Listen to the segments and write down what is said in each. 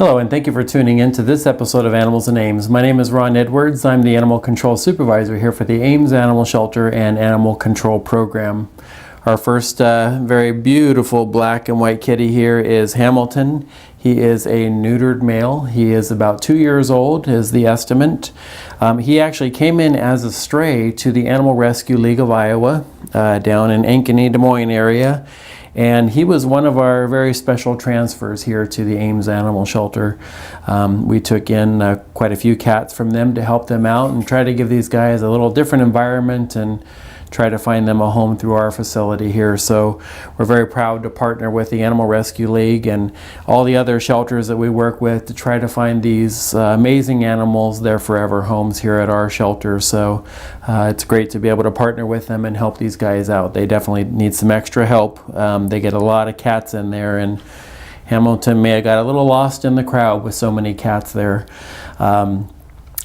Hello, and thank you for tuning in to this episode of Animals and Ames. My name is Ron Edwards. I'm the Animal Control Supervisor here for the Ames Animal Shelter and Animal Control Program. Our first very beautiful black and white kitty here is Hamilton. He is a neutered male. He is about 2 years old, is the estimate. He actually came in as a stray to the Animal Rescue League of Iowa down in Ankeny, Des Moines area. And he was one of our very special transfers here to the Ames Animal Shelter. We took in quite a few cats from them to help them out and try to give these guys a little different environment and try to find them a home through our facility here. So we're very proud to partner with the Animal Rescue League and all the other shelters that we work with to try to find these amazing animals their forever homes here at our shelter. So it's great to be able to partner with them and help these guys out. They definitely need some extra help. They get a lot of cats in there, and Hamilton may have got a little lost in the crowd with so many cats there.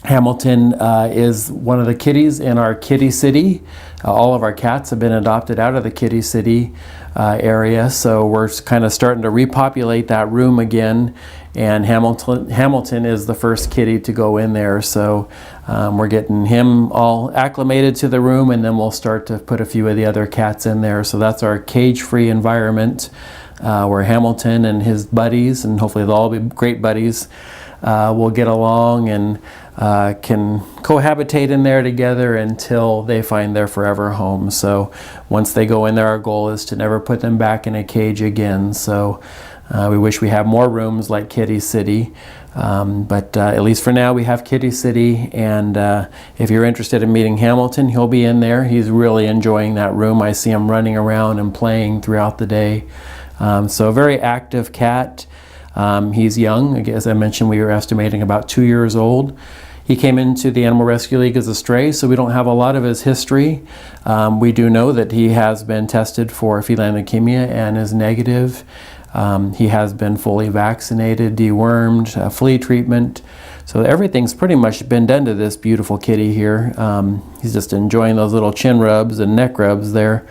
Hamilton is one of the kitties in our kitty city. All of our cats have been adopted out of the kitty city area, so we're kind of starting to repopulate that room again, and Hamilton is the first kitty to go in there. So we're getting him all acclimated to the room, and then we'll start to put a few of the other cats in there. So that's our cage-free environment where Hamilton and his buddies, and hopefully they'll all be great buddies, will get along and can cohabitate in there together until they find their forever home. So once they go in there, our goal is to never put them back in a cage again. So we wish we had more rooms like Kitty City, but at least for now we have Kitty City. And if you're interested in meeting Hamilton, he'll be in there. He's really enjoying that room. I see him running around and playing throughout the day. So a very active cat. He's young. As I mentioned, we were estimating about 2 years old. He came into the Animal Rescue League as a stray, so we don't have a lot of his history. We do know that he has been tested for feline leukemia and is negative. He has been fully vaccinated, dewormed, flea treatment. So everything's pretty much been done to this beautiful kitty here. He's just enjoying those little chin rubs and neck rubs there.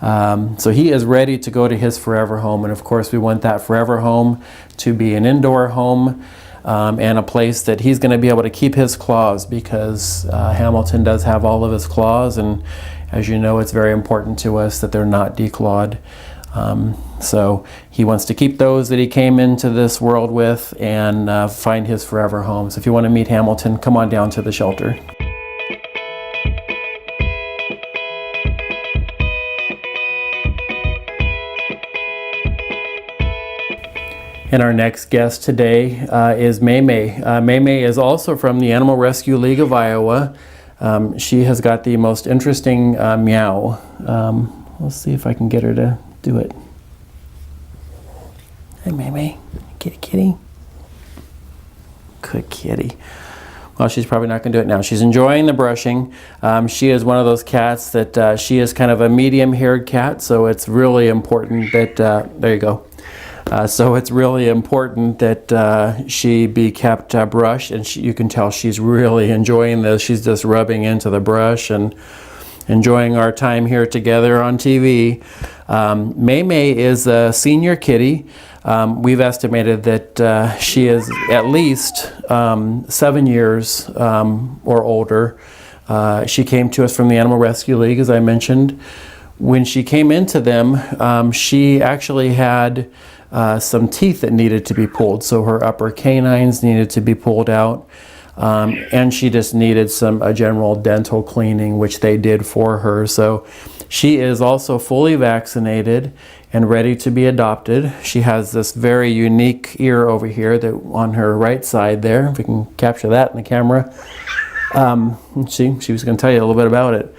So he is ready to go to his forever home, and of course we want that forever home to be an indoor home and a place that he's going to be able to keep his claws, because Hamilton does have all of his claws, and as you know, it's very important to us that they're not declawed. So he wants to keep those that he came into this world with and find his forever home. So if you want to meet Hamilton, come on down to the shelter. And our next guest today is Mae Mae. Mae Mae is also from the Animal Rescue League of Iowa. She has got the most interesting meow. Let's see if I can get her to do it. Hey, Mae Mae. Kitty, kitty. Good kitty. Well, she's probably not going to do it now. She's enjoying the brushing. She is one of those cats that she is kind of a medium-haired cat, so it's really important that, there you go. So it's really important that she be kept brushed, and you can tell she's really enjoying this. She's just rubbing into the brush and enjoying our time here together on TV. Mae Mae is a senior kitty. We've estimated that she is at least 7 years or older. She came to us from the Animal Rescue League, as I mentioned. When she came into them, she actually had some teeth that needed to be pulled, so her upper canines needed to be pulled out, and she just needed a general dental cleaning, which they did for her. So she is also fully vaccinated and ready to be adopted. She has this very unique ear over here that on her right side there, if we can capture that in the camera. She was going to tell you a little bit about it.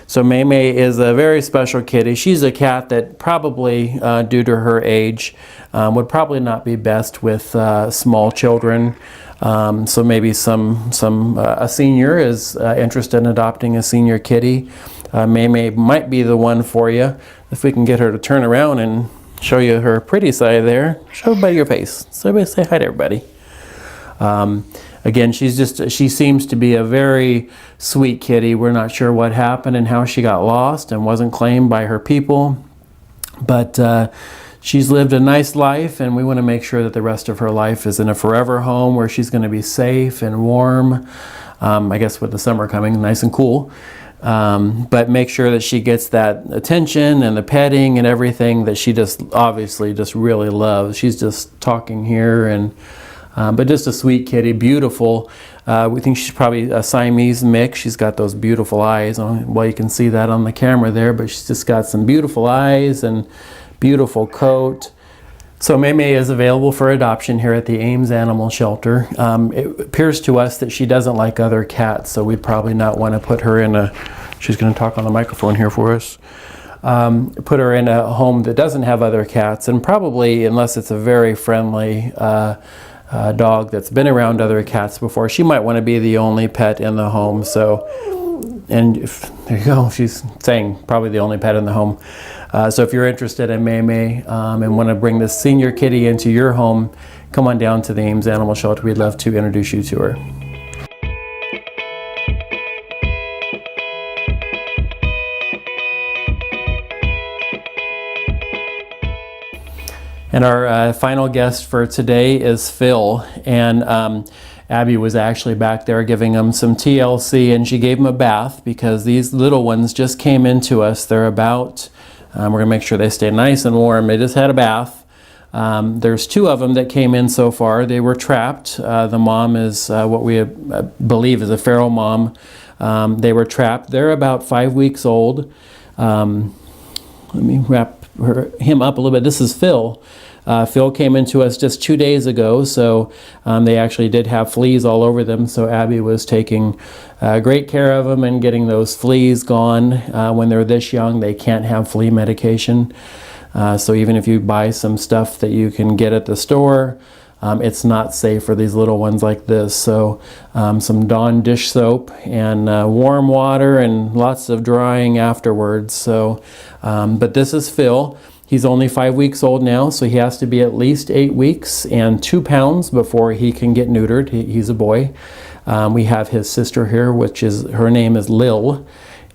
So Mae Mae is a very special kitty. She's a cat that probably, due to her age, would probably not be best with small children. So maybe a senior is interested in adopting a senior kitty. Mae Mae might be the one for you. If we can get her to turn around and show you her pretty side there. Show everybody your face. So everybody say hi to everybody. Again, she seems to be a very sweet kitty. We're not sure what happened and how she got lost and wasn't claimed by her people. But she's lived a nice life, and we want to make sure that the rest of her life is in a forever home where she's going to be safe and warm. I guess with the summer coming, nice and cool. But make sure that she gets that attention and the petting and everything that she just obviously just really loves. She's just talking here, and but just a sweet kitty, beautiful. We think she's probably a Siamese mix. She's got those beautiful eyes. Well, you can see that on the camera there, but she's just got some beautiful eyes and beautiful coat. So Mae Mae is available for adoption here at the Ames Animal Shelter. It appears to us that she doesn't like other cats, so we'd probably not want to put her in a, she's going to talk on the microphone here for us, put her in a home that doesn't have other cats, and probably, unless it's a very friendly dog that's been around other cats before, she might want to be the only pet in the home. So, and there you go, she's saying probably the only pet in the home. So if you're interested in Mae Mae and want to bring this senior kitty into your home, come on down to the Ames Animal Shelter. We'd love to introduce you to her. And our final guest for today is Phil, and Abby was actually back there giving him some TLC, and she gave him a bath because these little ones just came into us. They're about, we're going to make sure they stay nice and warm. They just had a bath. There's 2 of them that came in so far. They were trapped. The mom is what we believe is a feral mom. They were trapped. They're about 5 weeks old. Let me wrap him up a little bit. This is Phil. Phil came into us just 2 days ago, so they actually did have fleas all over them, so Abby was taking great care of them and getting those fleas gone. When they're this young, they can't have flea medication, so even if you buy some stuff that you can get at the store, it's not safe for these little ones like this. So some Dawn dish soap and warm water and lots of drying afterwards. So, but this is Phil. He's only 5 weeks old now, so he has to be at least 8 weeks and 2 pounds before he can get neutered. He's a boy. We have his sister here, which is, her name is Lil,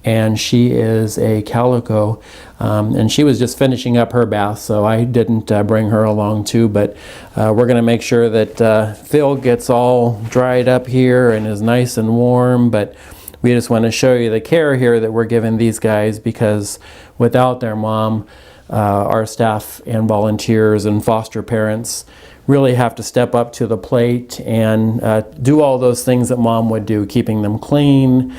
and she is a calico, and she was just finishing up her bath, so I didn't bring her along too, but we're going to make sure that Phil gets all dried up here and is nice and warm, but we just want to show you the care here that we're giving these guys, because without their mom, our staff and volunteers and foster parents really have to step up to the plate and do all those things that mom would do, keeping them clean,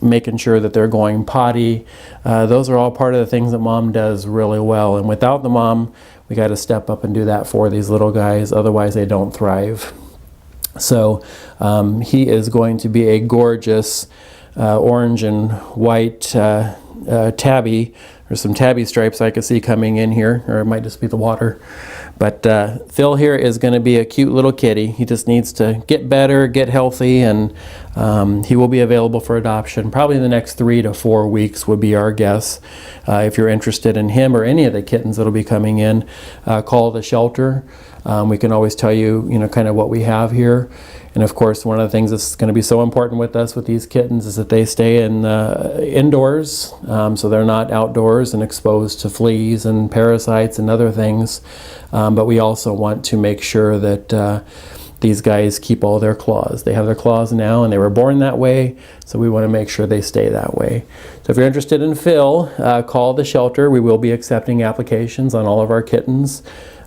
making sure that they're going potty. Those are all part of the things that mom does really well, and without the mom, we got to step up and do that for these little guys, otherwise they don't thrive. So he is going to be a gorgeous orange and white tabby. There's some tabby stripes I could see coming in here, or it might just be the water. But Phil here is going to be a cute little kitty. He just needs to get better, get healthy, and he will be available for adoption. Probably in the next 3 to 4 weeks would be our guess. If you're interested in him or any of the kittens that will be coming in, call the shelter. We can always tell you, kind of what we have here. And of course, one of the things that's going to be so important with us with these kittens is that they stay in indoors, so they're not outdoors and exposed to fleas and parasites and other things. But we also want to make sure that these guys keep all their claws. They have their claws now, and they were born that way, so we want to make sure they stay that way. So if you're interested in Phil, call the shelter. We will be accepting applications on all of our kittens.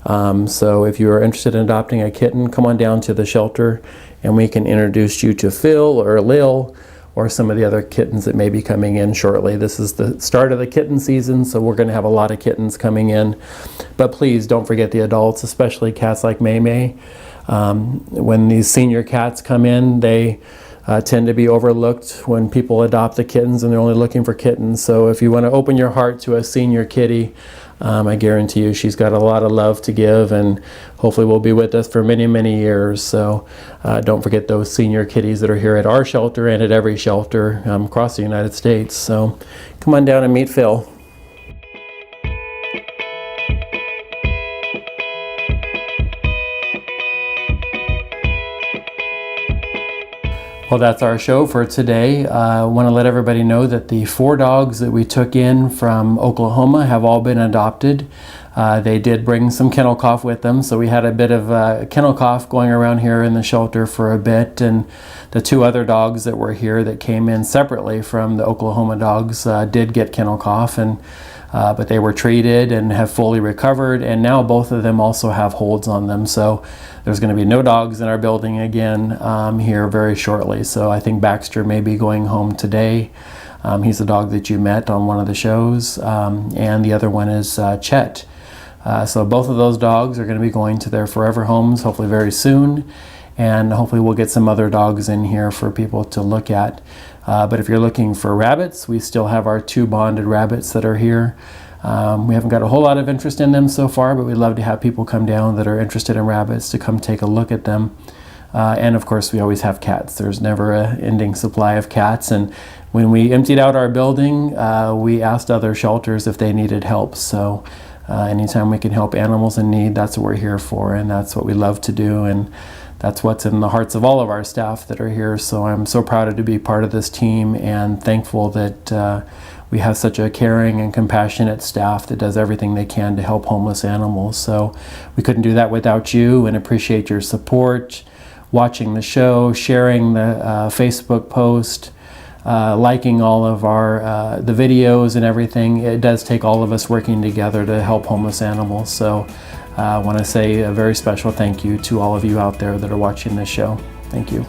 So if you are interested in adopting a kitten, come on down to the shelter and we can introduce you to Phil or Lil or some of the other kittens that may be coming in shortly. This is the start of the kitten season, so we're going to have a lot of kittens coming in. But please don't forget the adults, especially cats like Mae Mae. When these senior cats come in, they tend to be overlooked when people adopt the kittens and they're only looking for kittens. So if you want to open your heart to a senior kitty, I guarantee you she's got a lot of love to give, and hopefully will be with us for many, many years. So don't forget those senior kitties that are here at our shelter and at every shelter across the United States. So come on down and meet Phil. Well, that's our show for today. I want to let everybody know that the 4 dogs that we took in from Oklahoma have all been adopted. They did bring some kennel cough with them, so we had a bit of kennel cough going around here in the shelter for a bit, and the 2 other dogs that were here that came in separately from the Oklahoma dogs did get kennel cough, and but they were treated and have fully recovered, and now both of them also have holds on them, so there's going to be no dogs in our building again here very shortly. So I think Baxter may be going home today. He's the dog that you met on one of the shows, and the other one is Chet. So both of those dogs are going to be going to their forever homes hopefully very soon, and hopefully we'll get some other dogs in here for people to look at. But if you're looking for rabbits, we still have our 2 bonded rabbits that are here. We haven't got a whole lot of interest in them so far, but we'd love to have people come down that are interested in rabbits to come take a look at them. And of course, we always have cats. There's never an ending supply of cats. And when we emptied out our building, we asked other shelters if they needed help. So anytime we can help animals in need, that's what we're here for, and that's what we love to do, and that's what's in the hearts of all of our staff that are here. So I'm so proud to be part of this team, and thankful that we have such a caring and compassionate staff that does everything they can to help homeless animals. So we couldn't do that without you, and appreciate your support, watching the show, sharing the Facebook post, liking all of our the videos and everything. It does take all of us working together to help homeless animals. So I want to say a very special thank you to all of you out there that are watching this show. Thank you.